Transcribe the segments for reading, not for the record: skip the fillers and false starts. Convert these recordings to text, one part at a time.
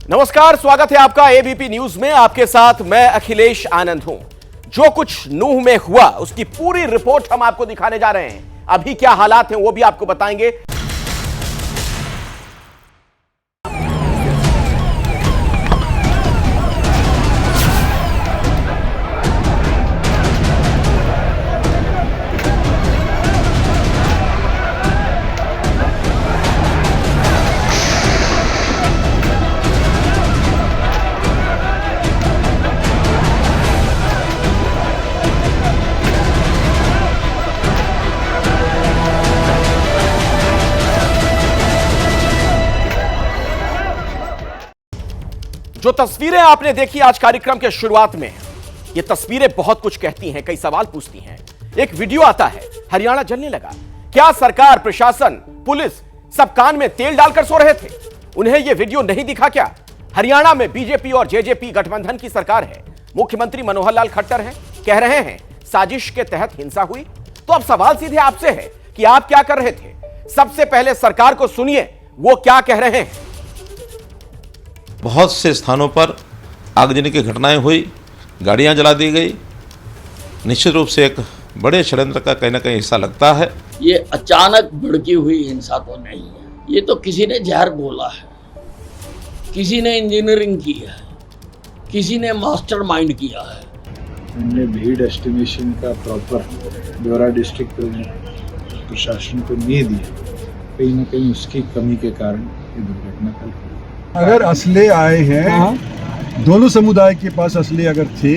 नमस्कार, स्वागत है आपका एबीपी न्यूज में। आपके साथ मैं अखिलेश आनंद हूं। जो कुछ नूह में हुआ उसकी पूरी रिपोर्ट हम आपको दिखाने जा रहे हैं। अभी क्या हालात हैं वो भी आपको बताएंगे। जो तस्वीरें आपने देखी आज कार्यक्रम के शुरुआत में, ये तस्वीरें बहुत कुछ कहती हैं, कई सवाल पूछती हैं। एक वीडियो आता है, हरियाणा जलने लगा। क्या सरकार, प्रशासन, पुलिस सब कान में तेल डालकर सो रहे थे? उन्हें यह वीडियो नहीं दिखा क्या? हरियाणा में बीजेपी और जेजेपी गठबंधन की सरकार है। मुख्यमंत्री मनोहर लाल खट्टर हैं, कह रहे हैं साजिश के तहत हिंसा हुई। तो अब सवाल सीधे आपसे है कि आप क्या कर रहे थे? सबसे पहले सरकार को सुनिए, वो क्या कह रहे हैं। बहुत से स्थानों पर आगजनी की घटनाएं हुई, गाड़ियां जला दी गई। निश्चित रूप से एक बड़े षड्यंत्र का कहीं ना कहीं हिस्सा लगता है। ये अचानक भड़की हुई हिंसा तो नहीं है, ये तो किसी ने जहर बोला है, किसी ने इंजीनियरिंग की है, किसी ने मास्टरमाइंड किया है। हमने भीड़ एस्टिमेशन का प्रॉपर ब्यौरा डिस्ट्रिक्ट प्रशासन को नहीं दिया, कहीं ना कहीं उसकी कमी के कारण ये दुर्घटना कल हुई। अगर असले आए हैं, दोनों समुदाय के पास असले अगर थे,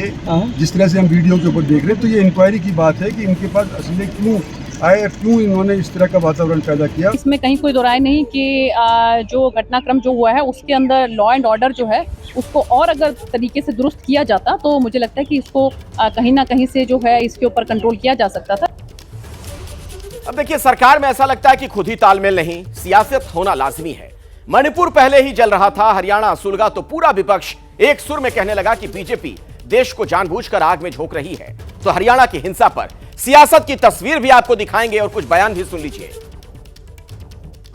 जिस तरह से हम वीडियो के ऊपर देख रहे हैं, तो ये इंक्वायरी की बात है कि इनके पास असले क्यों आए, क्यों इन्होंने इस तरह का वातावरण पैदा किया। इसमें कहीं कोई दो राय नहीं कि जो घटनाक्रम जो हुआ है उसके अंदर लॉ एंड ऑर्डर जो है उसको और अगर तरीके से दुरुस्त किया जाता तो मुझे लगता है कि इसको कहीं ना कहीं से जो है इसके ऊपर कंट्रोल किया जा सकता था। अब देखिए, सरकार में ऐसा लगता है कि खुद ही तालमेल नहीं, सियासत होना लाजमी है। मणिपुर पहले ही जल रहा था, हरियाणा सुलगा तो पूरा विपक्ष एक सुर में कहने लगा कि बीजेपी देश को जानबूझकर आग में झोंक रही है। तो हरियाणा की हिंसा पर सियासत की तस्वीर भी आपको दिखाएंगे और कुछ बयान भी सुन लीजिए।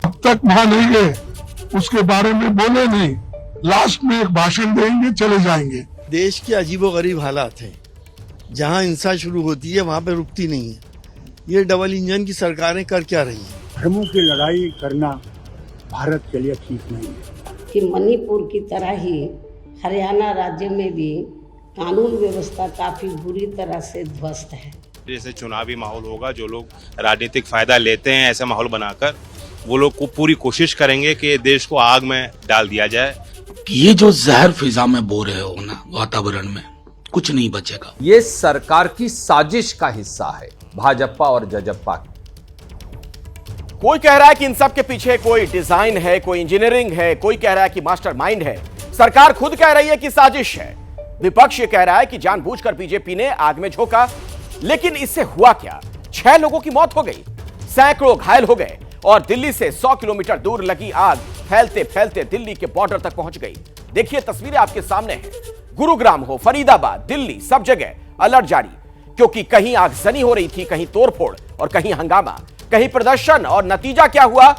अब तक वहां नहीं गए, उसके बारे में बोले नहीं, लास्ट में एक भाषण देंगे, चले जाएंगे। देश के अजीबोगरीब हालात हैं, जहां हिंसा शुरू होती है वहां पे रुकती नहीं है। ये डबल इंजन की सरकारें कर क्या रही हैं? धर्मों की लड़ाई करना भारत के लिए ठीक नहीं है। कि मणिपुर की तरह ही हरियाणा राज्य में भी कानून व्यवस्था काफ़ी बुरी तरह से ध्वस्त है। जैसे चुनावी माहौल होगा, जो लोग राजनीतिक फायदा लेते हैं ऐसा माहौल बनाकर, वो लोग को पूरी कोशिश करेंगे कि देश को आग में डाल दिया जाए। ये जो जहर फिजा में बो रहे हो ना वातावरण में, कुछ नहीं बचेगा। ये सरकार की साजिश का हिस्सा है, भाजपा और जजप्पा की। कोई कह रहा है कि इन सब के पीछे कोई डिजाइन है, कोई इंजीनियरिंग है, कोई कह रहा है कि मास्टरमाइंड है। सरकार खुद कह रही है कि साजिश है। विपक्ष ये कह रहा है कि जानबूझकर बीजेपी ने आग में झोंका। लेकिन इससे हुआ क्या? 6 लोगों की मौत हो गई, सैकड़ों घायल हो गए और दिल्ली से 100 किलोमीटर दूर लगी आग फैलते फैलते दिल्ली के बॉर्डर तक पहुंच गई। देखिए, तस्वीरें आपके सामने हैं। गुरुग्राम हो, फरीदाबाद, दिल्ली, सब जगह अलर्ट जारी, क्योंकि कहीं आगजनी हो रही थी, कहीं तोड़फोड़ और कहीं हंगामा, कहीं प्रदर्शन। और नतीजा क्या हुआ?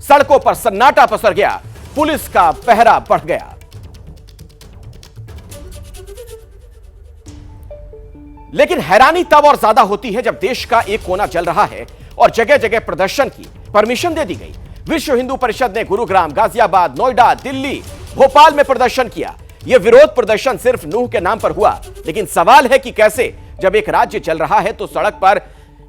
सड़कों पर सन्नाटा पसर गया, पुलिस का पहरा बढ़ गया। लेकिन हैरानी तब और ज्यादा होती है जब देश का एक कोना जल रहा है और जगह जगह प्रदर्शन की परमिशन दे दी गई। विश्व हिंदू परिषद ने गुरुग्राम, गाजियाबाद, नोएडा, दिल्ली, भोपाल में प्रदर्शन किया। यह विरोध प्रदर्शन सिर्फ नूह के नाम पर हुआ, लेकिन सवाल है कि कैसे जब एक राज्य चल रहा है तो सड़क पर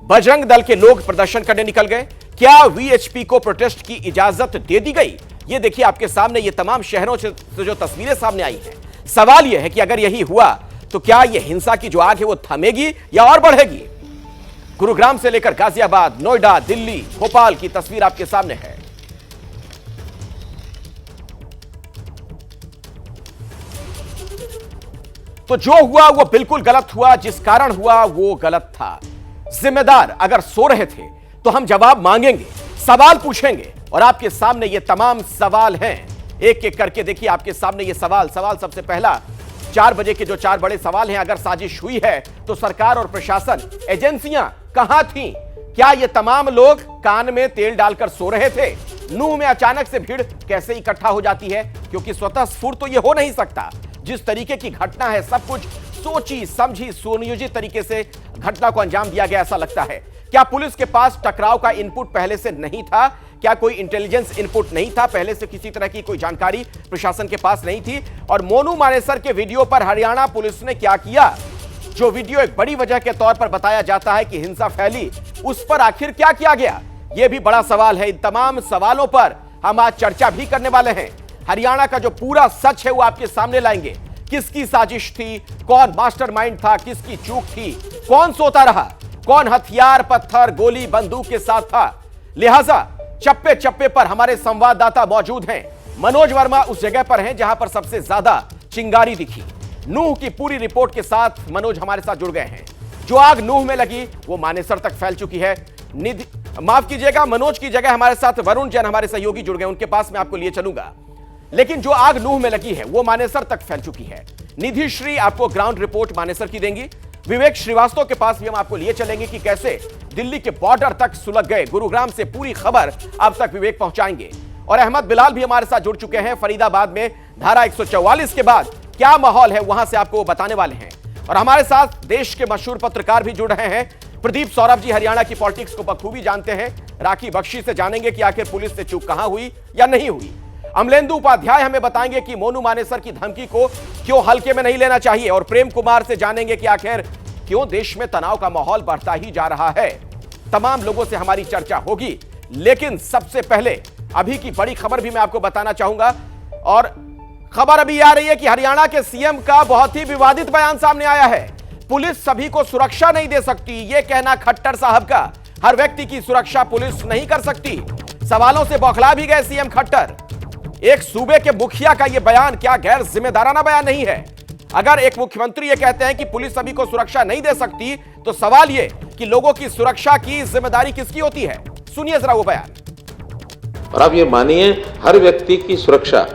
बजरंग दल के लोग प्रदर्शन करने निकल गए। क्या वीएचपी को प्रोटेस्ट की इजाजत दे दी गई? ये देखिए आपके सामने, ये तमाम शहरों से जो तस्वीरें सामने आई हैं। सवाल यह है कि अगर यही हुआ तो क्या यह हिंसा की जो आग है वो थमेगी या और बढ़ेगी? गुरुग्राम से लेकर गाजियाबाद, नोएडा, दिल्ली, भोपाल की तस्वीर आपके सामने है। तो जो हुआ वो बिल्कुल गलत हुआ, जिस कारण हुआ वो गलत था। जिम्मेदार अगर सो रहे थे तो हम जवाब मांगेंगे, सवाल पूछेंगे और आपके सामने ये तमाम सवाल हैं। एक एक करके देखिए आपके सामने ये सवाल सबसे पहला 4 बजे के जो 4 बड़े सवाल हैं। अगर साजिश हुई है तो सरकार और प्रशासन, एजेंसियां कहां थीं? क्या ये तमाम लोग कान में तेल डालकर सो रहे थे? नूह में अचानक से भीड़ कैसे इकट्ठा हो जाती है? क्योंकि स्वतः स्फूर्त तो ये हो नहीं सकता। जिस तरीके की घटना है, सब कुछ सोची समझी सुनियोजित तरीके से घटना को अंजाम दिया गया ऐसा लगता है। क्या पुलिस के पास टकराव का इनपुट पहले से नहीं था? क्या कोई इंटेलिजेंस इनपुट नहीं था? पहले से किसी तरह की कोई जानकारी प्रशासन के पास नहीं थी? और मोनू मानेसर के वीडियो पर हरियाणा पुलिस ने क्या किया, जो वीडियो एक बड़ी वजह के तौर पर बताया जाता है कि हिंसा फैली, उस पर आखिर क्या किया गया? यह भी बड़ा सवाल है। इन तमाम सवालों पर हम आज चर्चा भी करने वाले हैं। हरियाणा का जो पूरा सच है वो आपके सामने लाएंगे। किसकी साजिश थी, कौन मास्टरमाइंड था, किसकी चूक थी, कौन सोता रहा, कौन हथियार, पत्थर, गोली, बंदूक के साथ था। लिहाजा चप्पे चप्पे पर हमारे संवाददाता मौजूद हैं। मनोज वर्मा उस जगह पर हैं जहां पर सबसे ज्यादा चिंगारी दिखी। नूह की पूरी रिपोर्ट के साथ मनोज हमारे साथ जुड़ गए हैं। जो आग नूह में लगी वो मानेसर तक फैल चुकी है। माफ कीजिएगा, मनोज की जगह हमारे साथ वरुण जैन हमारे सहयोगी जुड़ गए, उनके पास मैं आपको लिए चलूंगा। लेकिन जो आग नूह में लगी है वो मानेसर तक फैल चुकी है। निधि श्री आपको ग्राउंड रिपोर्ट मानेसर की देंगी। विवेक श्रीवास्तव के पास भी हम आपको लिए चलेंगे कि कैसे दिल्ली के बॉर्डर तक सुलग गए। गुरुग्राम से पूरी खबर अब तक विवेक पहुंचाएंगे। और अहमद बिलाल भी हमारे साथ जुड़ चुके हैं। फरीदाबाद में धारा 144 के बाद क्या माहौल है वहां से आपको बताने वाले हैं। और हमारे साथ देश के मशहूर पत्रकार भी जुड़ रहे हैं। प्रदीप सौरभ जी हरियाणा की पॉलिटिक्स को बखूबी जानते हैं। राखी बख्शी से जानेंगे कि आखिर पुलिस से चूक कहां हुई या नहीं हुई। अमलेंदु उपाध्याय हमें बताएंगे कि मोनू मानेसर की धमकी को क्यों हल्के में नहीं लेना चाहिए। और प्रेम कुमार से जानेंगे कि आखिर क्यों देश में तनाव का माहौल बढ़ता ही जा रहा है। तमाम लोगों से हमारी चर्चा होगी। लेकिन सबसे पहले अभी की बड़ी खबर भी मैं आपको बताना चाहूंगा। और खबर अभी आ रही है कि हरियाणा के सीएम का बहुत ही विवादित बयान सामने आया है। पुलिस सभी को सुरक्षा नहीं दे सकती, यह कहना खट्टर साहब का। हर व्यक्ति की सुरक्षा पुलिस नहीं कर सकती। सवालों से बौखला भी गए सीएम खट्टर। एक सूबे के मुखिया का यह बयान क्या गैर जिम्मेदाराना बयान नहीं है? अगर एक मुख्यमंत्री यह कहते हैं कि पुलिस सभी को सुरक्षा नहीं दे सकती, तो सवाल यह कि लोगों की सुरक्षा की जिम्मेदारी किसकी होती है? सुनिए जरा वो बयान। और आप ये मानिए, हर व्यक्ति की सुरक्षा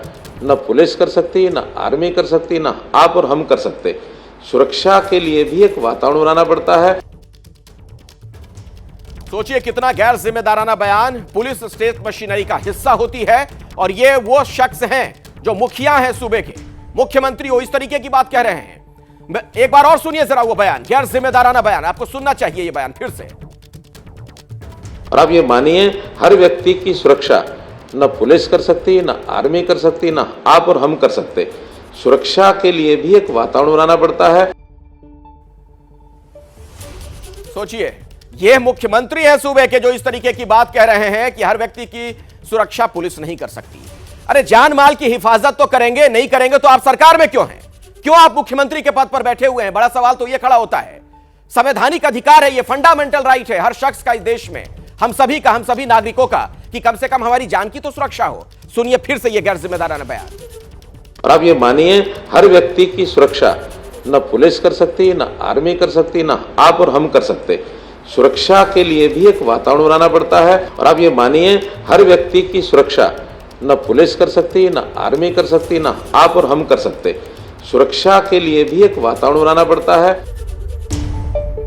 न पुलिस कर सकती, न आर्मी कर सकती, न आप और हम कर सकते। सुरक्षा के लिए भी एक वातावरण बनाना पड़ता है। सोचिए कितना गैर जिम्मेदाराना बयान। पुलिस स्टेट मशीनरी का हिस्सा होती है और ये वो शख्स हैं जो मुखिया हैं सूबे के, मुख्यमंत्री हो, इस तरीके की बात कह रहे हैं। एक बार और सुनिए जरा वो बयान, गैर जिम्मेदाराना बयान। आपको सुनना चाहिए ये बयान फिर से। और आप ये मानिए, हर व्यक्ति की सुरक्षा न पुलिस कर सकती, न आर्मी कर सकती, न आप और हम कर सकते। सुरक्षा के लिए भी एक वातावरण बनाना पड़ता है। सोचिए, ये मुख्यमंत्री है सूबे के जो इस तरीके की बात कह रहे हैं कि हर व्यक्ति की सुरक्षा पुलिस नहीं कर सकती। अरे जान माल की हिफाजत तो करेंगे, नहीं करेंगे तो आप सरकार में क्यों हैं? क्यों आप मुख्यमंत्री के पद पर बैठे हुए हैं? बड़ा सवाल तो यह खड़ा होता है। संवैधानिक अधिकार है, यह फंडामेंटल राइट है हर शख्स का इस देश में, हम सभी का, हम सभी नागरिकों का, कि कम से कम हमारी जान की तो सुरक्षा हो। सुनिए फिर से यह गैर जिम्मेदाराना बयान। और आप ये मानिए, हर व्यक्ति की सुरक्षा न पुलिस कर सकती, न आर्मी कर सकती, न आप और हम कर सकते। सुरक्षा के लिए भी एक वातावरण बनाना पड़ता है। और आप ये मानिए, हर व्यक्ति की सुरक्षा न पुलिस कर सकती, न आर्मी कर सकती, न आप और हम कर सकते। सुरक्षा के लिए भी एक वातावरण बनाना पड़ता है।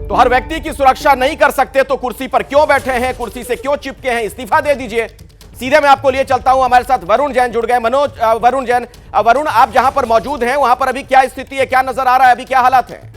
तो हर व्यक्ति की सुरक्षा नहीं कर सकते तो कुर्सी पर क्यों बैठे हैं, कुर्सी से क्यों चिपके हैं? इस्तीफा दे दीजिए। सीधे मैं आपको लिए चलता हूं, हमारे साथ वरुण जैन जुड़ गए। वरुण जैन, वरुण आप जहां पर मौजूद हैं वहां पर अभी क्या स्थिति है, क्या नजर आ रहा है, अभी क्या हालात है?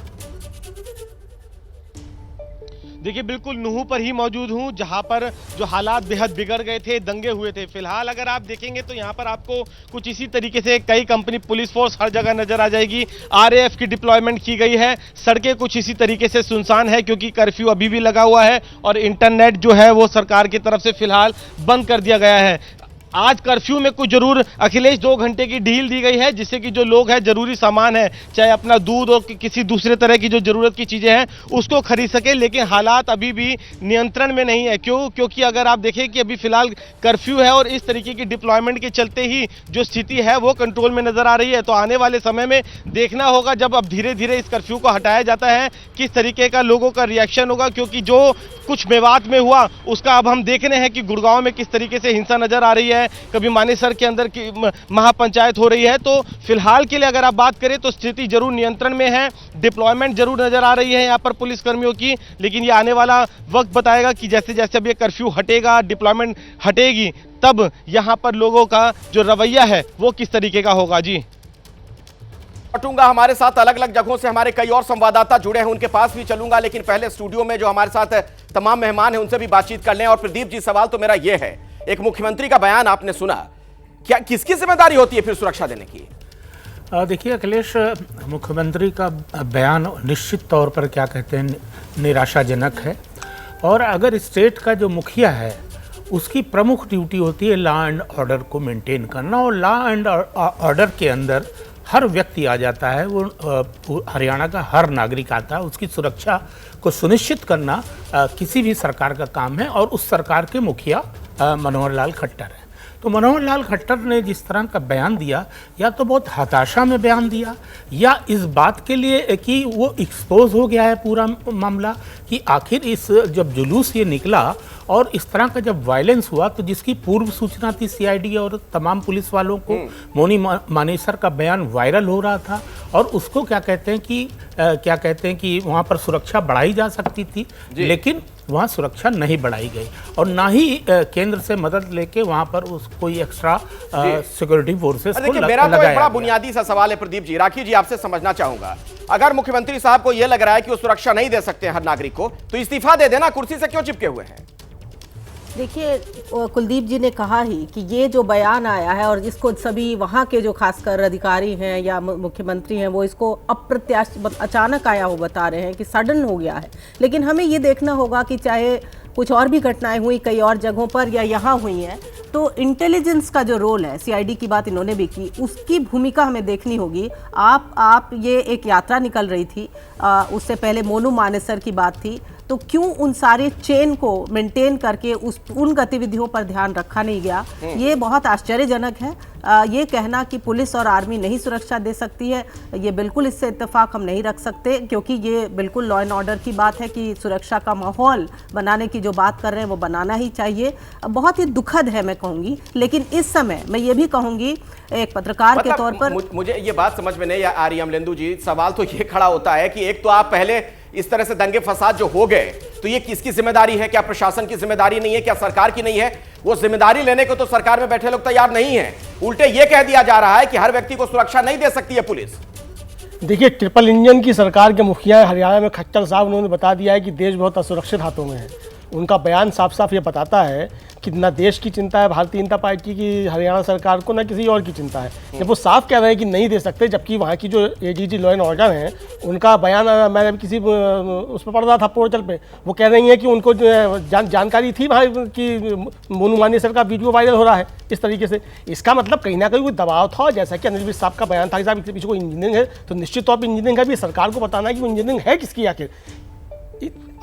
देखिए, बिल्कुल नूह पर ही मौजूद हूं जहां पर जो हालात बेहद बिगड़ गए थे, दंगे हुए थे। फिलहाल अगर आप देखेंगे तो यहां पर आपको कुछ इसी तरीके से कई कंपनी पुलिस फोर्स हर जगह नजर आ जाएगी। आरएएफ की डिप्लॉयमेंट की गई है। सड़कें कुछ इसी तरीके से सुनसान है क्योंकि कर्फ्यू अभी भी लगा हुआ है और इंटरनेट जो है वो सरकार की तरफ से फिलहाल बंद कर दिया गया है। आज कर्फ्यू में कुछ जरूर अखिलेश 2 घंटे की ढील दी गई है जिससे कि जो लोग हैं जरूरी सामान है, चाहे अपना दूध और किसी दूसरे तरह की जो जरूरत की चीजें हैं उसको खरीद सके। लेकिन हालात अभी भी नियंत्रण में नहीं है। क्योंकि अगर आप देखें कि अभी फिलहाल कर्फ्यू है और इस तरीके की डिप्लॉयमेंट के चलते ही जो स्थिति है वो कंट्रोल में नजर आ रही है। तो आने वाले समय में देखना होगा जब अब धीरे धीरे इस कर्फ्यू को हटाया जाता है किस तरीके का लोगों का रिएक्शन होगा। क्योंकि जो कुछ मेवात में हुआ उसका अब हम देख रहे हैं कि गुड़गांव में किस तरीके से हिंसा नजर आ रही है। है, कभी मानेसर के अंदर की महापंचायत हो रही है। तो फिलहाल के लिए अगर आप बात करें तो स्थिति जरूर नियंत्रण में है, डिप्लॉयमेंट जरूर नजर आ रही है यहाँ पर पुलिस कर्मियों की, लेकिन ये आने वाला वक्त बताएगा कि जैसे जैसे अब ये कर्फ्यू हटेगा, डिप्लॉयमेंट हटेगी, तब यहाँ पर लोगों का जो रवैया है वो किस तरीके का होगा। जी हटूंगा, हमारे साथ अलग अलग जगहों से हमारे कई और संवाददाता जुड़े हैं, उनके पास भी चलूंगा, लेकिन पहले स्टूडियो में जो हमारे साथ तमाम मेहमान हैं उनसे भी बातचीत कर लें। और प्रदीप जी, सवाल तो मेरा यह है, एक मुख्यमंत्री का बयान आपने सुना, क्या किसकी जिम्मेदारी होती है फिर सुरक्षा देने की? देखिए अखिलेश, मुख्यमंत्री का बयान निश्चित तौर पर क्या कहते हैं निराशाजनक है। और अगर स्टेट का जो मुखिया है उसकी प्रमुख ड्यूटी होती है लॉ एंड ऑर्डर को मेंटेन करना, और लॉ एंड ऑर्डर के अंदर हर व्यक्ति आ जाता है, वो हरियाणा का हर नागरिक आता है, उसकी सुरक्षा को सुनिश्चित करना किसी भी सरकार का काम है। और उस सरकार के मुखिया मनोहर लाल खट्टर है। तो मनोहर लाल खट्टर ने जिस तरह का बयान दिया, या तो बहुत हताशा में बयान दिया, या इस बात के लिए कि वो एक्सपोज हो गया है पूरा मामला कि आखिर इस जब जुलूस ये निकला और इस तरह का जब वायलेंस हुआ तो जिसकी पूर्व सूचना थी सीआईडी और तमाम पुलिस वालों को, मोनी मानेसर का बयान वायरल हो रहा था और उसको क्या कहते हैं कि वहाँ पर सुरक्षा बढ़ाई जा सकती थी, लेकिन वहाँ सुरक्षा नहीं बढ़ाई गई और ना ही केंद्र से मदद लेके वहाँ पर कोई एक्स्ट्रा सिक्योरिटी फोर्सेस को लगाया। मेरा तो एक बड़ा बुनियादी सा सवाल है प्रदीप जी, राखी जी आपसे समझना चाहूंगा, अगर मुख्यमंत्री साहब को यह लग रहा है कि वो सुरक्षा नहीं दे सकते हर नागरिक को, तो इस्तीफा दे देना, कुर्सी से क्यों चिपके हुए हैं? देखिए, कुलदीप जी ने कहा ही कि ये जो बयान आया है और जिसको सभी वहाँ के जो खासकर अधिकारी हैं या मुख्यमंत्री हैं वो इसको अप्रत्याशित अचानक आया हो बता रहे हैं कि सडन हो गया है। लेकिन हमें ये देखना होगा कि चाहे कुछ और भी घटनाएं हुई कई और जगहों पर या यहाँ हुई हैं, तो इंटेलिजेंस का जो रोल है, सीआईडी की बात इन्होंने भी की, उसकी भूमिका हमें देखनी होगी। आप ये एक यात्रा निकल रही थी, उससे पहले मोनू मानेसर की बात थी, तो क्यों उन सारे चेन को मेंटेन करके उन गतिविधियों पर ध्यान रखा नहीं गया? ये बहुत आश्चर्यजनक है। ये कहना कि पुलिस और आर्मी नहीं सुरक्षा दे सकती है, ये बिल्कुल इससे इत्तेफाक हम नहीं रख सकते, क्योंकि ये बिल्कुल लॉ एंड ऑर्डर की बात है कि सुरक्षा का माहौल बनाने की जो बात कर रहे हैं वो बनाना ही चाहिए। बहुत ही दुखद है मैं कहूँगी, लेकिन इस समय मैं ये भी कहूँगी एक पत्रकार के तौर पर मुझे ये बात समझ में नहीं आ रही अमलेंदु जी। सवाल तो ये खड़ा होता है कि एक तो आप पहले इस तरह से दंगे फसाद जो हो गए, तो ये किसकी जिम्मेदारी है? क्या प्रशासन की जिम्मेदारी नहीं है? क्या सरकार की नहीं है? वो जिम्मेदारी लेने को तो सरकार में बैठे लोग तैयार नहीं है, उल्टे ये कह दिया जा रहा है कि हर व्यक्ति को सुरक्षा नहीं दे सकती है पुलिस। देखिए, ट्रिपल इंजन की सरकार के मुखिया हरियाणा में खट्टर साहब, उन्होंने बता दिया है कि देश बहुत असुरक्षित हाथों में है। उनका बयान साफ साफ ये बताता है कि ना देश की चिंता है भारतीय जनता पार्टी की हरियाणा सरकार को, ना किसी और की चिंता है। जब वो साफ कह रहे हैं कि नहीं दे सकते, जबकि वहाँ की जो एडीजी लॉ एंड ऑर्डर हैं उनका बयान मैं किसी उस पर पढ़ रहा था पोर्टल पे, वो कह रही हैं कि उनको जो जानकारी थी वहाँ की मोनू मानेसर का वीडियो वायरल हो रहा है इस तरीके से। इसका मतलब कहीं ना कहीं कोई दबाव था, जैसा कि अनिल विज साहब का बयान था कि साहब इसके पीछे कोई इंजीनियरिंग है, तो निश्चित तौर पर इंजीनियरिंग है भी सरकार को बताना है कि वो इंजीनियरिंग है किसकी,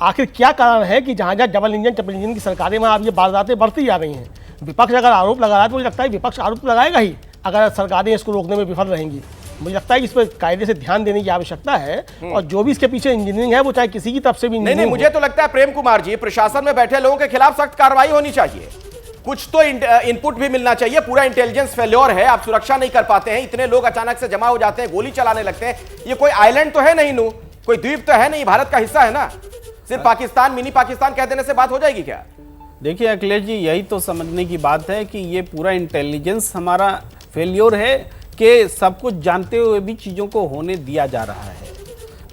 आखिर क्या कारण है कि जहाँ जहाँ डबल इंजन ट्रिपल इंजन की सरकारें वहाँ अब ये वारदातें बढ़ती जा रही हैं। विपक्ष अगर आरोप लगा रहा है तो मुझे लगता है विपक्ष आरोप लगाएगा ही अगर सरकारें इसको रोकने में विफल रहेंगी। मुझे लगता है कि इस पर कायदे से ध्यान देने की आवश्यकता है, और जो भी इसके पीछे इंजीनियरिंग है वो चाहे किसी की तरफ से भी नहीं, मुझे तो लगता है प्रेम कुमार जी, प्रशासन में बैठे लोगों के खिलाफ सख्त कार्रवाई होनी चाहिए, कुछ तो इनपुट भी मिलना चाहिए। पूरा इंटेलिजेंस फेल्योर है, आप सुरक्षा नहीं कर पाते हैं, इतने लोग अचानक से जमा हो जाते हैं, गोली चलाने लगते हैं। ये कोई आइलैंड तो है नहीं, नू कोई द्वीप तो है नहीं, भारत का हिस्सा है ना। सिर्फ पाकिस्तान, मिनी पाकिस्तान कह देने से बात हो जाएगी क्या? देखिए अखिलेश जी, यही तो समझने की बात है कि ये पूरा इंटेलिजेंस हमारा फेल्योर है कि सब कुछ जानते हुए भी चीज़ों को होने दिया जा रहा है।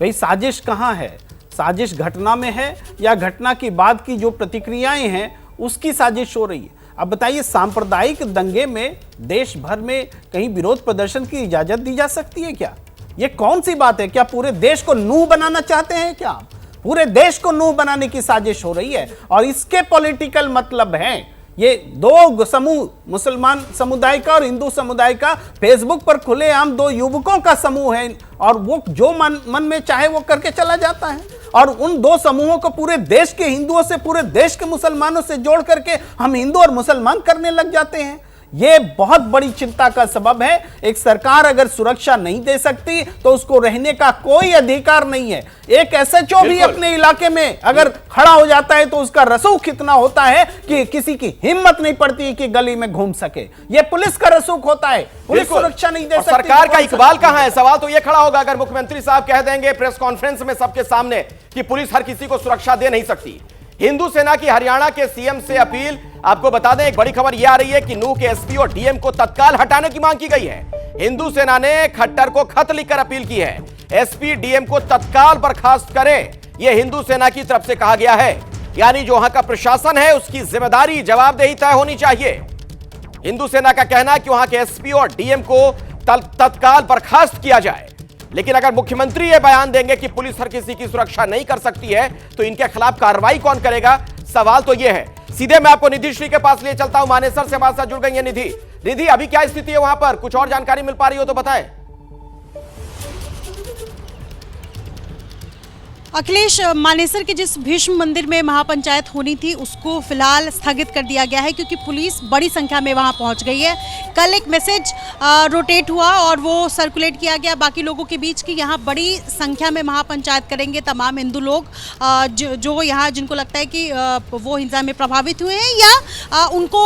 भाई साजिश कहाँ है? साजिश घटना में है या घटना के बाद की जो प्रतिक्रियाएं हैं उसकी साजिश हो रही है? अब बताइए, सांप्रदायिक दंगे में देश भर में कहीं विरोध प्रदर्शन की इजाज़त दी जा सकती है क्या? ये कौन सी बात है? क्या पूरे देश को नूह बनाना चाहते हैं क्या? पूरे देश को नूह बनाने की साजिश हो रही है और इसके पॉलिटिकल मतलब हैं। ये दो समूह, मुसलमान समुदाय का और हिंदू समुदाय का, फेसबुक पर खुलेआम दो युवकों का समूह है और वो जो मन में चाहे वो करके चला जाता है। और उन दो समूहों को पूरे देश के हिंदुओं से, पूरे देश के मुसलमानों से जोड़ करके हम हिंदू और मुसलमान करने लग जाते हैं। ये बहुत बड़ी चिंता का सबब है। एक सरकार अगर सुरक्षा नहीं दे सकती तो उसको रहने का कोई अधिकार नहीं है। एक एसएचओ भी अपने इलाके में अगर खड़ा हो जाता है तो उसका रसूख कितना होता है कि किसी की हिम्मत नहीं पड़ती कि गली में घूम सके। ये पुलिस का रसूख होता है, पुलिस सुरक्षा नहीं दे सकती। सरकार का इकबाल कहां है? सवाल तो यह खड़ा होगा अगर मुख्यमंत्री साहब कह देंगे प्रेस कॉन्फ्रेंस में सबके सामने कि पुलिस हर किसी को सुरक्षा दे नहीं सकती। हिंदू सेना की हरियाणा के सीएम से अपील। आपको बता दें, एक बड़ी खबर यह आ रही है कि नूंह के एसपी और डीएम को तत्काल हटाने की मांग की गई है। हिंदू सेना ने खट्टर को खत लिखकर अपील की है, एसपी डीएम को तत्काल बर्खास्त करें, यह हिंदू सेना की तरफ से कहा गया है। यानी जो वहां का प्रशासन है उसकी जिम्मेदारी, जवाबदेही तय होनी चाहिए। हिंदू सेना का कहना है कि वहां के एसपी और डीएम को तत्काल बर्खास्त किया जाए। लेकिन अगर मुख्यमंत्री यह बयान देंगे कि पुलिस हर किसी की सुरक्षा नहीं कर सकती है तो इनके खिलाफ कार्रवाई कौन करेगा? सवाल तो यह है। सीधे मैं आपको निधि श्री के पास ले चलता हूं। मानेसर से हमारे साथ जुड़ गई है निधि, अभी क्या स्थिति है वहां पर? कुछ और जानकारी मिल पा रही हो तो बताएं। अखिलेश, मानेसर के जिस भीष्म मंदिर में महापंचायत होनी थी उसको फिलहाल स्थगित कर दिया गया है क्योंकि पुलिस बड़ी संख्या में वहां पहुंच गई है। कल एक मैसेज रोटेट हुआ और वो सर्कुलेट किया गया बाकी लोगों के बीच कि यहां बड़ी संख्या में महापंचायत करेंगे तमाम हिंदू लोग जो यहाँ जिनको लगता है कि वो हिंसा में प्रभावित हुए हैं या उनको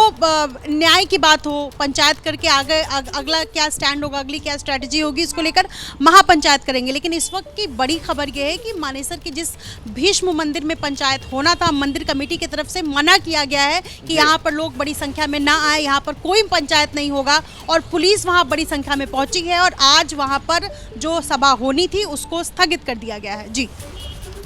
न्याय की बात हो, पंचायत करके आगे अगला क्या स्टैंड होगा, अगली क्या स्ट्रैटेजी होगी, इसको लेकर महापंचायत करेंगे। लेकिन इस वक्त की बड़ी खबर यह है कि मानेसर कि जिस भीष्म मंदिर में पंचायत होना था, मंदिर कमेटी की तरफ से मना किया गया है कि यहाँ पर लोग बड़ी संख्या में ना आए, यहाँ पर कोई पंचायत नहीं होगा और पुलिस वहाँ बड़ी संख्या में पहुंची है और आज वहाँ पर जो सभा होनी थी उसको स्थगित कर दिया गया है। जी,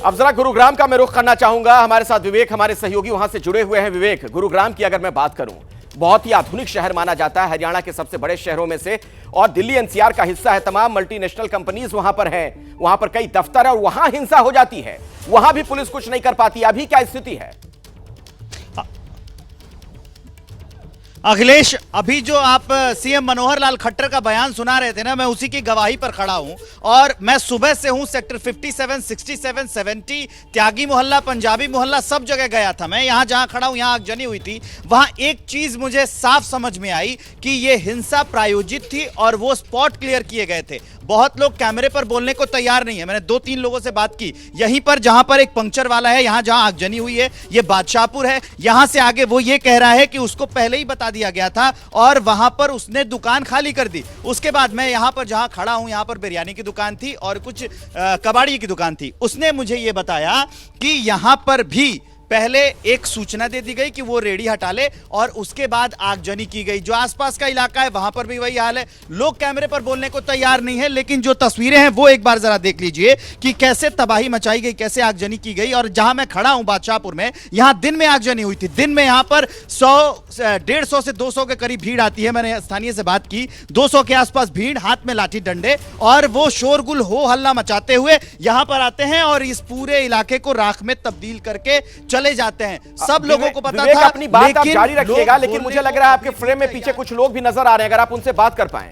अब जरा गुरुग्राम का मैं रुख करना चाहूंगा। हमारे साथ विवेक, हमारे सहयोगी वहां से जुड़े हुए हैं। विवेक, गुरुग्राम की अगर मैं बात करूं, बहुत ही आधुनिक शहर माना जाता है, हरियाणा के सबसे बड़े शहरों में से, और दिल्ली एनसीआर का हिस्सा है। तमाम मल्टीनेशनल कंपनीज वहां पर हैं, वहां पर कई दफ्तर है और वहां हिंसा हो जाती है, वहां भी पुलिस कुछ नहीं कर पाती। अभी क्या स्थिति है? अखिलेश, अभी जो आप सीएम मनोहर लाल खट्टर का बयान सुना रहे थे ना, मैं उसी की गवाही पर खड़ा हूं और मैं सुबह से हूं। सेक्टर 57, 67, 70, त्यागी मोहल्ला, पंजाबी मोहल्ला, सब जगह गया था मैं। यहां जहां खड़ा हूं यहां आगजनी हुई थी। वहां एक चीज मुझे साफ समझ में आई कि यह हिंसा प्रायोजित थी और वो स्पॉट क्लियर किए गए थे। बहुत लोग कैमरे पर बोलने को तैयार नहीं है। मैंने 2-3 लोगों से बात की। यहीं पर जहां पर एक पंक्चर वाला है, यहां जहां आगजनी हुई है, ये बादशाहपुर है। यहां से आगे वो ये कह रहा है कि उसको पहले ही बता दिया गया था और वहां पर उसने दुकान खाली कर दी। उसके बाद मैं यहां पर जहां खड़ा हूं, यहां पर बिरयानी की दुकान थी और कुछ कबाड़ी की दुकान थी। उसने मुझे यह बताया कि यहां पर भी पहले एक सूचना दे दी गई कि वो रेडी हटा ले और उसके बाद आगजनी की गई। जो आसपास का इलाका है वहां पर भी वही हाल है। लोग कैमरे पर बोलने को तैयार नहीं है, लेकिन जो तस्वीरें हैं वो एक बार जरा देख लीजिए कि कैसे तबाही मचाई गई, कैसे आगजनी की गई। और जहां मैं खड़ा हूं बादशाहपुर में, यहां दिन में आगजनी हुई थी। दिन में यहां पर 150 से 200 के करीब भीड़ आती है। मैंने स्थानीय से बात की, 200 के आसपास भीड़, हाथ में लाठी डंडे, और वो शोरगुल हो हल्ला मचाते हुए यहां पर आते हैं और इस पूरे इलाके को राख में तब्दील करके चले जाते हैं। सब लोगों को पता था। अपनी बात आप जारी रखिएगा, लेकिन मुझे लग रहा है आपके फ्रेम में पीछे कुछ लोग भी नजर आ रहे हैं, अगर आप उनसे बात कर पाएं।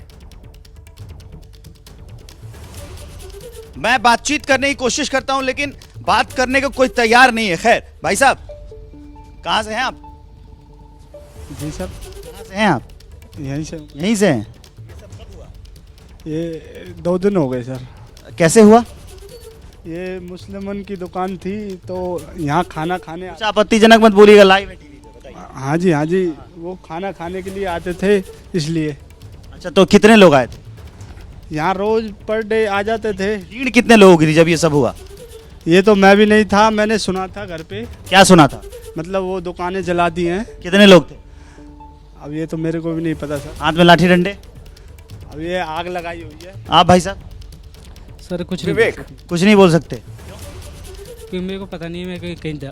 मैं बातचीत करने की कोशिश करता हूं लेकिन बात करने को कोई तैयार नहीं है। खैर भाई साहब, कहां से हैं आप? जी सर। कहां से हैं आप? यहीं से। यहीं से हैं? ये 2 दिन हो गए सर। कैसे हुआ? ये मुसलमान की दुकान थी तो यहाँ खाना खाने। आपत्तिजनक मत बोलिएगा, लाइव है टीवी पे, बताइए। हाँ जी, वो खाना खाने के लिए आते थे इसलिए। अच्छा, तो कितने लोग आए थे? यहाँ रोज पर डे आ जाते थे। भीड़ कितने लोगों की थी जब ये सब हुआ? ये तो मैं भी नहीं था, मैंने सुना था घर पे। क्या सुना था? मतलब वो दुकानें जला दी हैं। कितने लोग थे? अब ये तो मेरे को भी नहीं पता सर। हाथ में लाठी डंडे? अब ये आग लगाई हुई है। आप भाई साहब? सर कुछ विवेक, कुछ नहीं बोल सकते क्योंकि मेरे को पता नहीं है, मैं कहीं जा।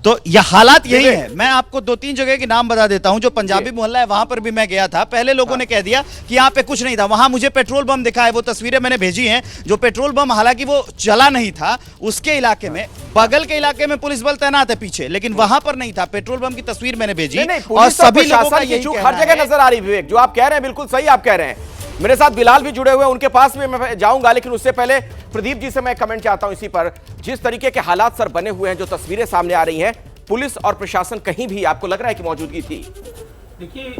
तो यह हालात यही है। मैं आपको 2-3 जगह के नाम बता देता हूं। जो पंजाबी मोहल्ला है वहां पर भी मैं गया था। पहले लोगों ने कह दिया कि यहाँ पे कुछ नहीं था। वहां मुझे पेट्रोल बम दिखा है, वो तस्वीरें मैंने भेजी हैं। जो पेट्रोल बम, हालांकि वो चला नहीं था, उसके इलाके में, बगल के इलाके में पुलिस बल तैनात है पीछे, लेकिन वहां पर नहीं था। पेट्रोल बम की तस्वीर मैंने भेजी और सभी लोगों का यही चूक हर जगह नजर आ रही। विवेक, जो आप कह रहे हैं बिल्कुल सही आप कह रहे हैं। मेरे साथ बिलाल भी जुड़े हुए हैं, उनके पास भी मैं जाऊंगा, लेकिन उससे पहले प्रदीप जी से मैं कमेंट चाहता हूं इसी पर। जिस तरीके के हालात सर बने हुए हैं, जो तस्वीरें सामने आ रही हैं, पुलिस और प्रशासन कहीं भी आपको लग रहा है कि मौजूदगी थी? देखिए,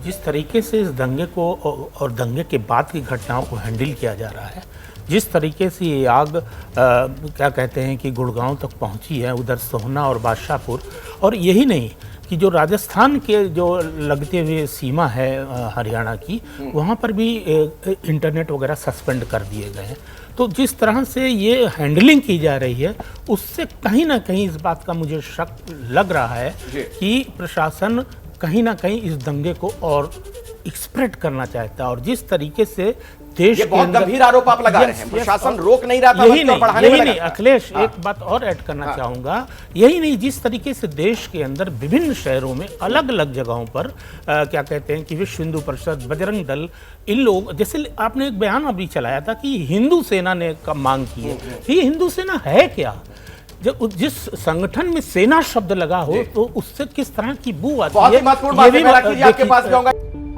जिस तरीके से इस दंगे को और दंगे के बाद की घटनाओं को हैंडल किया जा रहा है, जिस तरीके से ये आग क्या कहते हैं कि गुड़गांव तक पहुंची है, उधर सोहना और बादशाहपुर, और यही नहीं कि जो राजस्थान के जो लगते हुए सीमा है हरियाणा की, वहाँ पर भी इंटरनेट वगैरह सस्पेंड कर दिए गए हैं। तो जिस तरह से ये हैंडलिंग की जा रही है, उससे कहीं ना कहीं इस बात का मुझे शक लग रहा है कि प्रशासन कहीं ना कहीं इस दंगे को और एक्सप्रेड करना चाहता है। और जिस तरीके से देश ये बहुत गंभीर आरोप आप लगा रहे हैं, प्रशासन रोक नहीं रहा था, यही नहीं, बढ़ाने में लगा था। अखिलेश, एक बात और ऐड करना चाहूंगा, यही नहीं, जिस तरीके से देश के अंदर विभिन्न शहरों में अलग अलग जगहों पर क्या कहते हैं कि विश्व हिंदू परिषद, बजरंग दल, इन लोग, जैसे आपने एक बयान अभी चलाया था कि हिंदू सेना ने मांग की है, ये हिंदू सेना है क्या? जब जिस संगठन में सेना शब्द लगा हो तो उससे किस तरह की बू आती है? बहुत ही महत्वपूर्ण बात है, मेरा कीजिए, आपके पास जाऊंगा।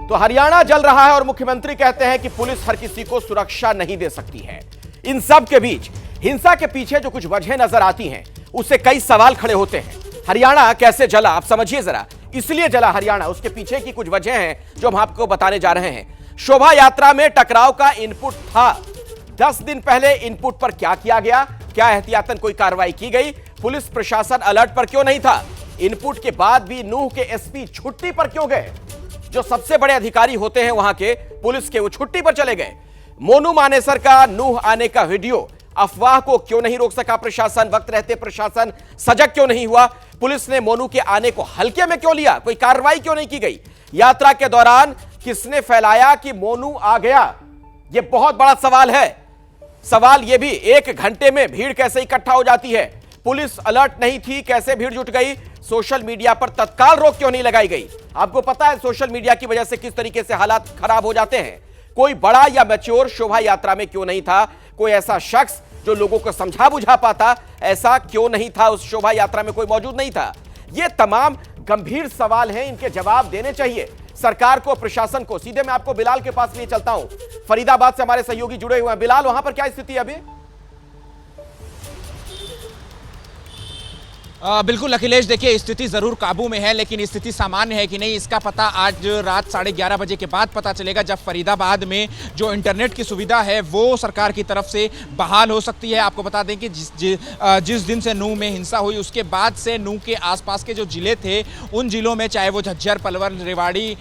तो हरियाणा जल रहा है और मुख्यमंत्री कहते हैं कि पुलिस हर किसी को सुरक्षा नहीं दे सकती है। इन सब के बीच हिंसा के पीछे जो कुछ वजह नजर आती हैं, उससे कई सवाल खड़े होते हैं। हरियाणा कैसे जला, आप समझिए जरा। इसलिए जला हरियाणा, उसके पीछे की कुछ वजह हैं जो हम आपको बताने जा रहे हैं। शोभा यात्रा में टकराव का इनपुट था। 10 दिन पहले इनपुट पर क्या किया गया? क्या एहतियातन कोई कार्रवाई की गई? पुलिस प्रशासन अलर्ट पर क्यों नहीं था? इनपुट के बाद भी नूह के एसपी छुट्टी पर क्यों गए? जो सबसे बड़े अधिकारी होते हैं वहां के पुलिस के, वो छुट्टी पर चले गए। मोनू मानेसर का नूह आने का वीडियो, अफवाह को क्यों नहीं रोक सका प्रशासन? वक्त रहते प्रशासन सजग क्यों नहीं हुआ? पुलिस ने मोनू के आने को हल्के में क्यों लिया? कोई कार्रवाई क्यों नहीं की गई? यात्रा के दौरान किसने फैलाया कि मोनू आ गया? यह बहुत बड़ा सवाल है। सवाल यह भी, 1 घंटे में भीड़ कैसे इकट्ठा हो जाती है? पुलिस अलर्ट नहीं थी, कैसे भीड़ जुट गई? सोशल मीडिया पर तत्काल रोक क्यों नहीं लगाई गई? आपको पता है सोशल मीडिया की वजह से किस तरीके से हालात खराब हो जाते हैं। कोई बड़ा या मैच्योर शोभा यात्रा में क्यों नहीं था? कोई ऐसा शख्स जो लोगों को समझा बुझा पाता, ऐसा क्यों नहीं था? उस शोभा यात्रा में कोई मौजूद नहीं था। ये तमाम गंभीर सवाल हैं, इनके जवाब देने चाहिए सरकार को, प्रशासन को। सीधे मैं आपको बिलाल के पास लिए चलता हूं। फरीदाबाद से हमारे सहयोगी जुड़े हुए हैं। बिलाल, वहां पर क्या स्थिति है अभी? बिल्कुल अखिलेश, देखिए स्थिति ज़रूर काबू में है, लेकिन स्थिति सामान्य है कि नहीं इसका पता आज रात 11:30 बजे के बाद पता चलेगा, जब फरीदाबाद में जो इंटरनेट की सुविधा है वो सरकार की तरफ से बहाल हो सकती है। आपको बता दें कि जिस दिन से नूह में हिंसा हुई, उसके बाद से नूह के आसपास के जो ज़िले थे, उन ज़िलों में चाहे वो झज्जर, पलवल, रेवाड़ी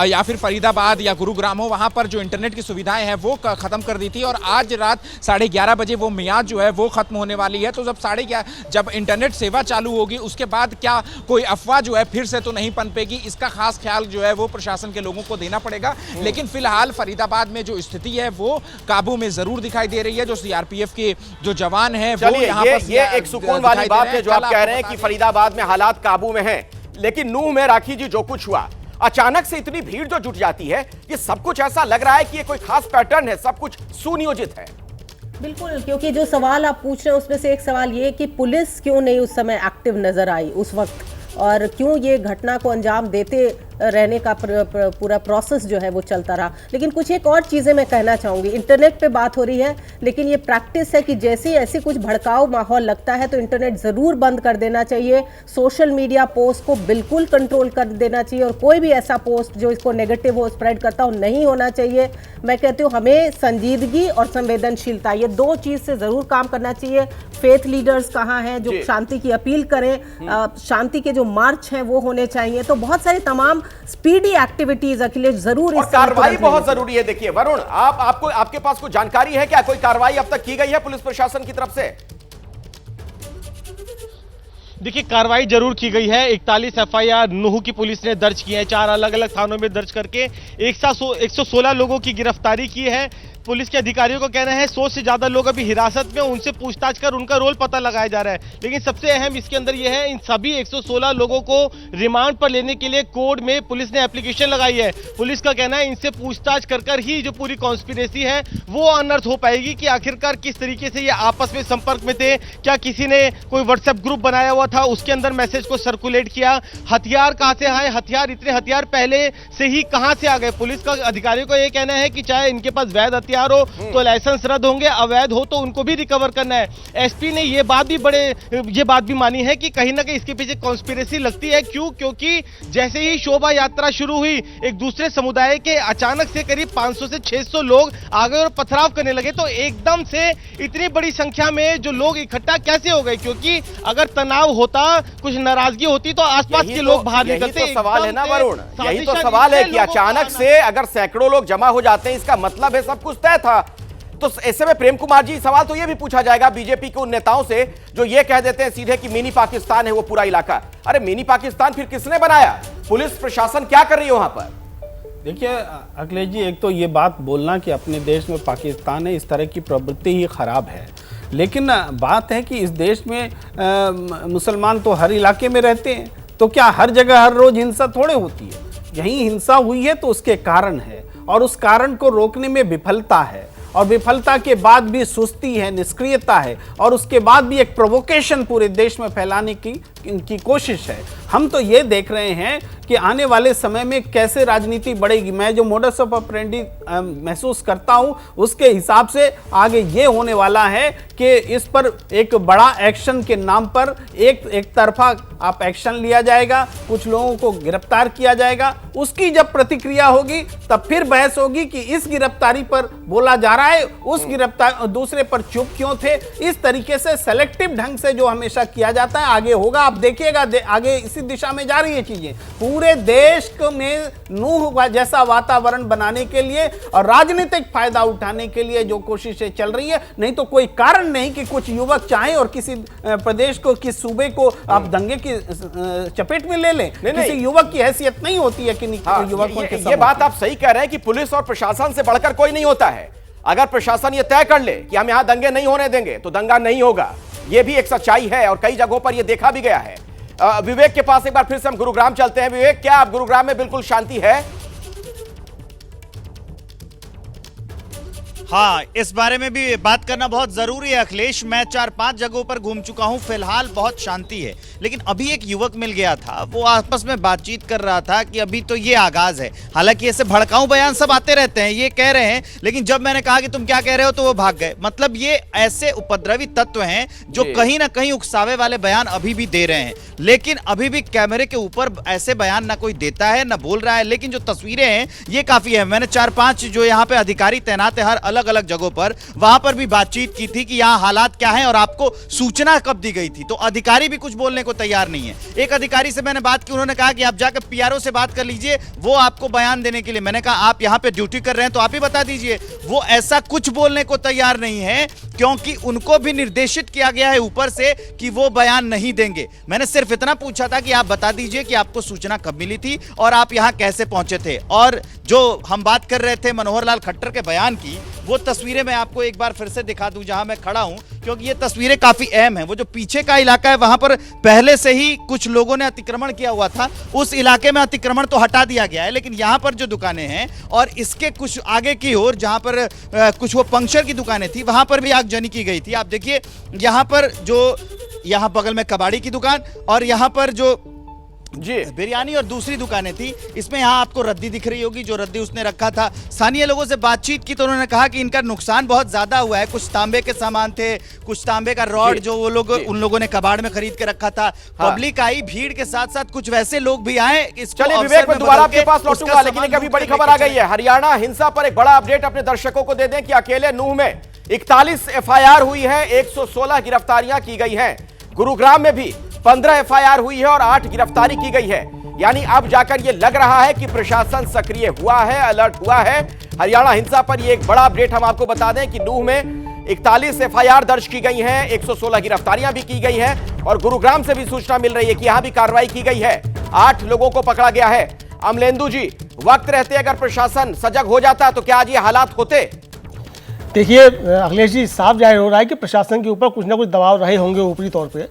या फिर फरीदाबाद या गुरुग्राम हो, वहाँ पर जो इंटरनेट की सुविधाएँ हैं वो ख़त्म कर दी थी। और आज रात 11:30 बजे वो मियाद जो है वो ख़त्म होने वाली है। तो जब इंटरनेट सेवा चालू होगी, उसके बाद क्या कोई अफवाह जो है फिर से तो नहीं पनपेगी, इसका खास ख्याल जो है वो प्रशासन के लोगों को देना पड़ेगा। लेकिन फिलहाल फरीदाबाद में जो स्थिति है वो काबू में जरूर दिखाई दे रही है। जो सीआरपीएफ के जो जवान हैं वो यहाँ पर, ये एक सुकून वाली बात है जो आप कह रहे हैं कि फरीदाबाद में हालात काबू में हैं। लेकिन नूह में राखी जी जो कुछ हुआ, अचानक से इतनी भीड़ जो जुट जाती है, ये सब कुछ ऐसा लग रहा है कि ये कोई खास पैटर्न है, सब कुछ सुनियोजित है। बिल्कुल, क्योंकि जो सवाल आप पूछ रहे हैं उसमें से एक सवाल ये कि पुलिस क्यों नहीं उस समय एक्टिव नजर आई उस वक्त, और क्यों ये घटना को अंजाम देते रहने का पूरा प्रोसेस जो है वो चलता रहा। लेकिन कुछ एक और चीज़ें मैं कहना चाहूँगी। इंटरनेट पे बात हो रही है, लेकिन ये प्रैक्टिस है कि जैसे ही ऐसे कुछ भड़काऊ माहौल लगता है तो इंटरनेट ज़रूर बंद कर देना चाहिए। सोशल मीडिया पोस्ट को बिल्कुल कंट्रोल कर देना चाहिए, और कोई भी ऐसा पोस्ट जो इसको नेगेटिव हो, स्प्रेड करता हो, नहीं होना चाहिए। मैं कहती हूँ हमें संजीदगी और संवेदनशीलता, ये 2 चीज़ से ज़रूर काम करना चाहिए। फेथ लीडर्स कहाँ हैं जो शांति की अपील करें, शांति के जो मार्च हैं वो होने चाहिए। तो बहुत सारी तमाम स्पीडी एक्टिविटीज अखिलेश जरूर, और कार्रवाई बहुत जरूरी है। देखिए वरुण, आपके पास कोई जानकारी है क्या? कोई कार्रवाई अब तक की गई है पुलिस प्रशासन की तरफ से? देखिए कार्रवाई जरूर की गई है। 41 एफआईआर नूह की पुलिस ने दर्ज की है, 4 अलग अलग थानों में दर्ज करके 116 लोगों की गिरफ्तारी की है। पुलिस के अधिकारियों का कहना है 100 से ज्यादा लोग अभी हिरासत में, उनसे पूछताछ कर उनका रोल पता लगाया जा रहा है। लेकिन सबसे अहम इसके अंदर यह है, इन सभी 116 लोगों को रिमांड पर लेने के लिए कोर्ट में पुलिस ने एप्लीकेशन लगाई है। पुलिस का कहना है इनसे पूछताछ कर ही जो पूरी कॉन्स्पिरेसी है वो अनर्थ हो पाएगी कि आखिरकार किस तरीके से ये आपस में संपर्क में थे, क्या किसी ने कोई व्हाट्सएप ग्रुप बनाया हुआ था उसके अंदर मैसेज को सर्कुलेट किया। हथियार कहां से आए, इतने हथियार पहले से ही कहां से आ गए। पुलिस का अधिकारियों का यह कहना है कि चाहे इनके पास वैध हथियार हो तो लाइसेंस रद्द होंगे, अवैध हो तो उनको भी रिकवर करना है। एसपी ने ये बात भी मानी है कि कहीं ना कहीं इसके पीछे कॉन्स्पिरेसी लगती है। क्यों? क्योंकि जैसे ही शोभा यात्रा शुरू हुई, एक दूसरे समुदाय के अचानक से करीब 500 से 600 लोग आ गए और पथराव करने लगे। तो एकदम से इतनी बड़ी संख्या में जो लोग इकट्ठा कैसे हो गए? क्योंकि अगर तनाव होता, कुछ नाराजगी होती तो आसपास के लोग बाहर निकलते। यही तो सवाल है ना वरुण, यही तो सवाल है कि अचानक से अगर सैकड़ों लोग जमा हो जाते हैं, इसका मतलब है सब कुछ तय था। तो ऐसे में प्रेम कुमार जी, सवाल तो यह भी पूछा जाएगा बीजेपी के उन नेताओं से जो ये कह देते हैं सीधे कि मिनी पाकिस्तान है वो पूरा इलाका। अरे मिनी पाकिस्तान फिर किसने बनाया? पुलिस प्रशासन क्या कर रही है वहां पर? देखिए अखिलेश जी, एक तो ये बात बोलना कि अपने देश में पाकिस्तान है, इस तरह की प्रवृत्ति ही खराब है। लेकिन बात है कि इस देश में मुसलमान तो हर इलाके में रहते हैं, तो क्या हर जगह हर रोज हिंसा थोड़े होती है? यहीं हिंसा हुई है तो उसके कारण है, और उस कारण को रोकने में विफलता है, और विफलता के बाद भी सुस्ती है, निष्क्रियता है, और उसके बाद भी एक प्रोवोकेशन पूरे देश में फैलाने की कोशिश है। हम तो ये देख रहे हैं कि आने वाले समय में कैसे राजनीति बढ़ेगी। मैं जो मोडस ऑफ ऑपरेंडी महसूस करता हूं, उसके हिसाब से आगे ये होने वाला है कि इस पर एक बड़ा एक्शन के नाम पर एक तरफा आप एक्शन लिया जाएगा, कुछ लोगों को गिरफ्तार किया जाएगा। उसकी जब प्रतिक्रिया होगी तब फिर बहस होगी कि इस गिरफ्तारी पर बोला जा रहा है, उस गिरफ्तार दूसरे पर चुप क्यों थे। इस तरीके से सेलेक्टिव ढंग से जो हमेशा किया जाता है, आगे होगा। आप देखिएगा आगे इसी दिशा में जा रही है चीजें। पूरे देश में नूह जैसा वातावरण बनाने के लिए और राजनीतिक फायदा उठाने के लिए जो कोशिशें चल रही है, नहीं तो कोई कारण नहीं कि कुछ युवक चाहें और किसी प्रदेश को, किस सूबे को आप दंगे की चपेट में ले लें। किसी युवक की हैसियत नहीं होती है कि युवकों के ये बात आप सही कह रहे हैं कि पुलिस और प्रशासन से बढ़कर कोई नहीं होता है। अगर प्रशासन ये तय कर ले कि हम यहां दंगे नहीं होने देंगे तो दंगा नहीं होगा, ये भी एक सच्चाई है और कई जगहों पर यह देखा भी गया है। विवेक के पास एक बार फिर से हम गुरुग्राम चलते हैं। विवेक, क्या आप गुरुग्राम में बिल्कुल शांति है? हाँ, इस बारे में भी बात करना बहुत जरूरी है अखिलेश। मैं 4-5 जगहों पर घूम चुका हूं, फिलहाल बहुत शांति है। लेकिन अभी एक युवक मिल गया था, वो आपस में बातचीत कर रहा था कि अभी तो ये आगाज है। हालांकि ऐसे भड़काऊ बयान सब आते रहते हैं, ये कह रहे हैं, लेकिन जब मैंने कहा कि तुम क्या कह रहे हो तो वो भाग गए। मतलब ये ऐसे उपद्रवी तत्व हैं जो कहीं ना कहीं उकसावे वाले बयान अभी भी दे रहे हैं। लेकिन अभी भी कैमरे के ऊपर ऐसे बयान ना कोई देता है ना बोल रहा है, लेकिन जो तस्वीरें हैं ये काफी है। मैंने 4-5 जो यहाँ पे अधिकारी तैनात है हर अलग जगहों पर, वहां पर भी बातचीत की थी कि यहाँ हालात क्या हैं और आपको सूचना कब दी गई थी। तो अधिकारी भी कुछ बोलने को तैयार नहीं है। एक अधिकारी से मैंने बात की, उन्होंने कहा कि आप जाकर पीआरओ से बात कर लीजिए, वो आपको बयान देने के लिए। मैंने कहा आप यहाँ पे ड्यूटी कर रहे हैं तो आप ही बता दीजिए। वो ऐसा कुछ बोलने को तैयार नहीं है, क्योंकि उनको भी निर्देशित किया गया है ऊपर से कि वो बयान नहीं देंगे। मैंने सिर्फ इतना पूछा था कि आप बता दीजिए कि आपको सूचना कब मिली थी और आप यहाँ कैसे पहुंचे थे। और जो हम बात कर रहे थे मनोहर लाल खट्टर के बयान की, वो तस्वीरें मैं आपको एक बार फिर से दिखा दूं जहां मैं खड़ा हूं, क्योंकि ये तस्वीरें काफी अहम हैं। वो जो पीछे का इलाका है वहां पर पहले से ही कुछ लोगों ने अतिक्रमण किया हुआ था, उस इलाके में अतिक्रमण तो हटा दिया गया है, लेकिन यहां पर जो दुकानें हैं और इसके कुछ आगे की ओर जहां पर कुछ वो पंक्चर की दुकानें थी, वहां पर भी आगजनी की गई थी। आप देखिए यहां पर जो यहां बगल में कबाड़ी की दुकान और यहां पर जो बिरयानी और दूसरी दुकानें थी, इसमें यहाँ आपको रद्दी दिख रही होगी, जो रद्दी उसने रखा था। स्थानीय लोगों से बातचीत की तो उन्होंने कहा कि इनका नुकसान बहुत ज्यादा हुआ है। कुछ तांबे के सामान थे, कुछ तांबे का रॉड जो वो लोग उन लोगों ने कबाड़ में खरीद के रखा था। पब्लिक आई, भीड़ के साथ साथ कुछ वैसे लोग भी आए। चलिए विवेक, मैं दोबारा आपके पास लौटूंगा, लेकिन एक अभी बड़ी खबर आ गई है। हरियाणा हिंसा पर एक बड़ा अपडेट अपने दर्शकों को दे दें कि अकेले नूह में 41 एफआईआर हुई है, 116 गिरफ्तारियां की गई हैं। गुरुग्राम में भी 15 एफआईआर हुई है और 8 गिरफ्तारी की गई है। यानी अब जाकर यह लग रहा है कि प्रशासन सक्रिय हुआ है, अलर्ट हुआ है। हरियाणा हिंसा पर यह एक बड़ा अपडेट हम आपको बता दें कि नूह में 41 एफआईआर दर्ज की गई हैं, 116 गिरफ्तारियां भी की गई हैं और गुरुग्राम से भी सूचना मिल रही है कि यहां भी कार्रवाई की गई है, 8 लोगों को पकड़ा गया है। अमलेंदु जी, वक्त रहते अगर प्रशासन सजग हो जाता तो क्या आज ये हालात होते? देखिए अखिलेश जी, साफ जाहिर हो रहा है कि प्रशासन के ऊपर कुछ ना कुछ दबाव रहे होंगे ऊपरी तौर पे,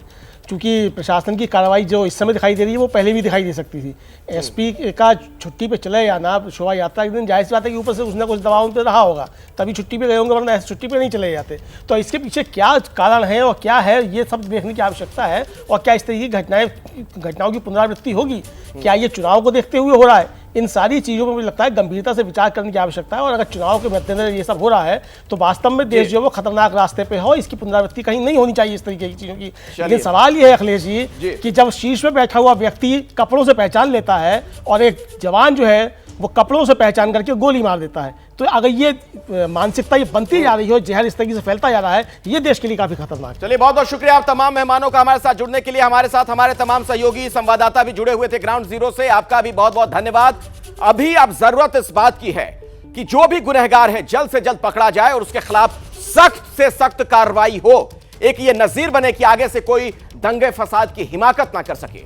क्योंकि प्रशासन की कार्रवाई जो इस समय दिखाई दे रही है वो पहले भी दिखाई दे सकती थी। एसपी का छुट्टी पे चले या ना, शोभा यात्रा के दिन जाहिर सी बात है कि ऊपर से कुछ ना कुछ दबाव उन पर रहा होगा, तभी छुट्टी पे गए होंगे, वरना ऐसे छुट्टी पे नहीं चले जाते। तो इसके पीछे क्या कारण है और क्या है, ये सब देखने की आवश्यकता है। और क्या इस तरीके की घटनाओं की पुनरावृत्ति होगी, क्या ये चुनाव को देखते हुए हो रहा है, इन सारी चीज़ों में मुझे लगता है गंभीरता से विचार करने की आवश्यकता है। और अगर चुनाव के मद्देनजर ये सब हो रहा है तो वास्तव में देश जो है वो खतरनाक रास्ते पे हो, इसकी पुनरावृत्ति कहीं नहीं होनी चाहिए इस तरीके की चीज़ों की। लेकिन सवाल ये है अखिलेश जी कि जब शीर्ष में बैठा हुआ व्यक्ति कपड़ों से पहचान लेता है और एक जवान जो है वो कपड़ों से पहचान करके गोली मार देता है, तो अगर ये मानसिकता ये बनती जा रही हो, जहर इस तरीके से फैलता जा रहा है, ये देश के लिए काफी खतरनाक है। चलिए, बहुत बहुत शुक्रिया आप तमाम मेहमानों का हमारे साथ जुड़ने के लिए। हमारे साथ हमारे तमाम सहयोगी संवाददाता भी जुड़े हुए थे ग्राउंड जीरो से, आपका भी बहुत बहुत धन्यवाद। अभी अब जरूरत इस बात की है कि जो भी गुनहगार है जल्द से जल्द पकड़ा जाए और उसके खिलाफ सख्त से सख्त कार्रवाई हो। एक ये नजीर बने कि आगे से कोई दंगे फसाद की हिमाकत ना कर सके।